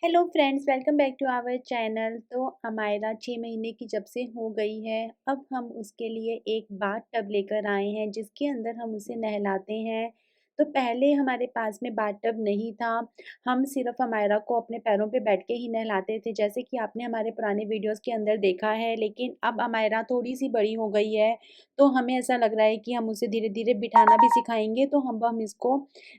Hello friends, welcome back to our channel. तो अमायरा 6 महीने की जब से हो गई है, अब हम उसके लिए एक बाथ टब लेकर आए हैं जिसके अंदर हम उसे नहलाते हैं। तो पहले हमारे पास में बाथ टब नहीं था, हम सिर्फ अमायरा को अपने पैरों पे बैठ के ही नहलाते थे, जैसे कि आपने हमारे पुराने वीडियोस के अंदर देखा है। लेकिन अब अमायरा थोड़ी-सी बड़ी हो गई है, तो हमें ऐसा लग रहा है कि हम उसे धीरे-धीरे बिठाना भी सिखाएँगे, तो हम इसको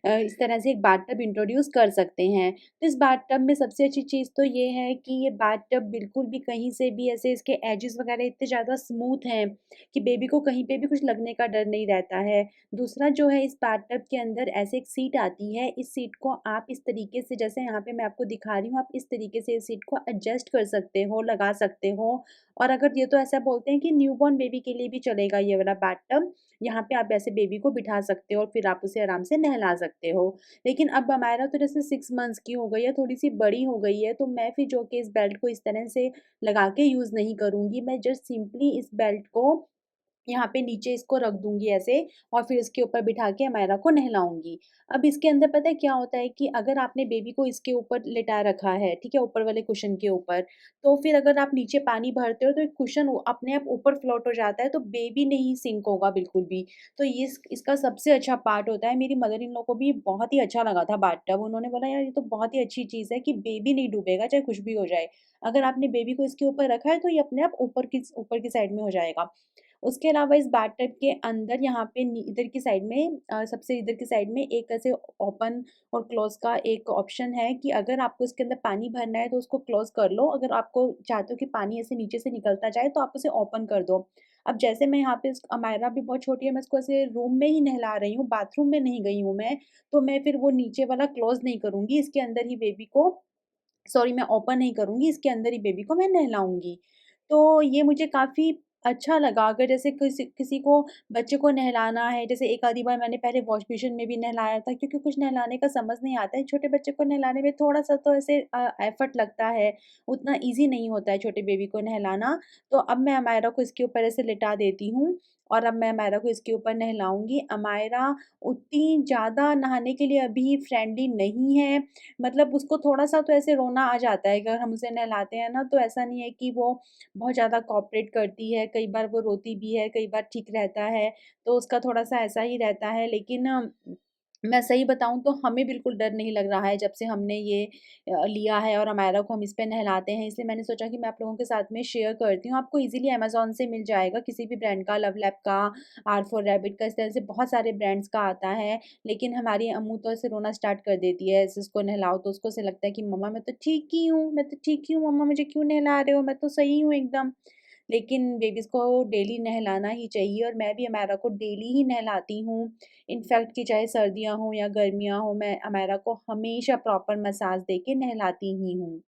इस तरह से एक बाथ टब इंट्रोड्यूस कर सकते हैं। तो इस बाथ टब में सबसे अच्छी चीज़ तो ये है कि ये बाथ टब बिल्कुल भी कहीं से भी ऐसे इसके एजेस वगैरह इतने ज़्यादा स्मूथ हैं कि बेबी को कहीं पे भी कुछ लगने का डर नहीं रहता है। दूसरा जो है, इस बाथ टब के अंदर ऐसे एक सीट आती है, इस सीट को आप इस तरीके से, जैसे यहाँ पे मैं आपको दिखा रही हूँ, आप इस तरीके से इस सीट को एडजस्ट कर सकते हो, लगा सकते हो। और अगर ये तो ऐसा बोलते हैं कि न्यूबॉर्न बेबी के लिए भी चलेगा ये वाला बाथ टब। यहाँ पे आप ऐसे बेबी को बिठा सकते हो और फिर आप उसे आराम से नहला सकते हो। लेकिन अब अमायरा तो जैसे 6 मंथ्स की हो गई है, थोड़ी-सी बड़ी हो गई है, तो मैं फिर जो कि इस बेल्ट को इस तरह से लगा के यूज़ नहीं करूँगी। मैं जस्ट सिंपली इस बेल्ट को यहाँ पे नीचे इसको रख दूँगी ऐसे, और फिर इसके ऊपर बिठा के अमायरा को नहलाऊँगी। अब इसके अंदर पता है क्या होता है कि अगर आपने बेबी को इसके ऊपर लिटा रखा है, ठीक है? ऊपर वाले कुशन के ऊपर, तो फिर अगर आप नीचे पानी भरते हो तो एक कुशन अपने आप ऊपर फ्लोट हो जाता है, तो बेबी नहीं सिंक होगा बिल्कुल भी। तो ये इसका सबसे अच्छा पार्ट होता है। मेरी मदर इन लॉ को भी बहुत ही अच्छा लगा था बाथ टब। उन्होंने बोला, यार ये तो बहुत ही अच्छी चीज़ है कि बेबी नहीं डूबेगा, चाहे कुछ भी हो जाए। अगर आपने बेबी को इसके ऊपर रखा है तो ये अपने आप ऊपर की साइड में हो जाएगा। उसके अलावा इस बाथटब के अंदर यहाँ पे इधर की साइड में, सबसे इधर की साइड में एक ऐसे ओपन और क्लोज का एक ऑप्शन है कि अगर आपको इसके अंदर पानी भरना है तो उसको क्लोज कर लो। अगर आपको चाहते हो कि पानी ऐसे नीचे से निकलता जाए तो आप उसे ओपन कर दो। अब जैसे मैं यहाँ पे अमायरा भी बहुत छोटी है, मैं इसको ऐसे रूम में ही नहला रही हूँ, बाथरूम में नहीं गई हूँ मैं, तो मैं फिर वो नीचे वाला क्लोज नहीं करूंगी, इसके अंदर ही बेबी को, सॉरी, मैं ओपन नहीं करूँगी, इसके अंदर ही बेबी को मैं नहलाऊँगी। तो ये मुझे काफ़ी अच्छा लगा। अगर जैसे किसी किसी को बच्चे को नहलाना है, जैसे एक आधी बार मैंने पहले वॉश बेसिन में भी नहलाया था, क्योंकि कुछ नहलाने का समझ नहीं आता है। छोटे बच्चे को नहलाने में थोड़ा-सा तो ऐसे एफर्ट लगता है, उतना ईज़ी नहीं होता है छोटे बेबी को नहलाना। तो अब मैं अमायरा को इसके ऊपर ऐसे लिटा देती हूँ और अब मैं अमायरा को इसके ऊपर नहलाऊँगी। अमायरा उतनी ज़्यादा नहाने के लिए अभी फ्रेंडली नहीं है, मतलब उसको थोड़ा-सा तो ऐसे रोना आ जाता है अगर हम उसे नहलाते हैं ना, तो ऐसा नहीं है कि वो बहुत ज़्यादा कोऑपरेट करती है, कई बार वो रोती भी है, कई बार ठीक रहता है, तो उसका थोड़ा-सा ऐसा ही रहता है। लेकिन मैं सही बताऊँ तो हमें बिल्कुल डर नहीं लग रहा है जब से हमने ये लिया है और अमायरा को हम इस पे नहलाते हैं, इसलिए मैंने सोचा कि मैं आप लोगों के साथ में शेयर करती हूँ। आपको ईज़िली अमेज़न से मिल जाएगा, किसी भी ब्रांड का, लवलैप का, आर फॉर रैबिट का, इस तरह से बहुत सारे ब्रांड्स का आता है। लेकिन हमारी अम्मू तो ऐसे रोना स्टार्ट कर देती है, ऐसे उसको नहलाओ तो उसको ऐसे लगता है कि मम्मा मैं तो ठीक ही हूँ, मैं तो ठीक ही हूँ मम्मा, मुझे क्यों नहला रहे हो? मैं तो सही हूँ एकदम। लेकिन बेबीज़ को डेली नहलाना ही चाहिए और मैं भी अमायरा को डेली ही नहलाती हूँ। इनफैक्ट कि चाहे सर्दियाँ हों या गर्मियाँ हों, मैं अमायरा को हमेशा प्रॉपर मसाज देके नहलाती ही हूँ।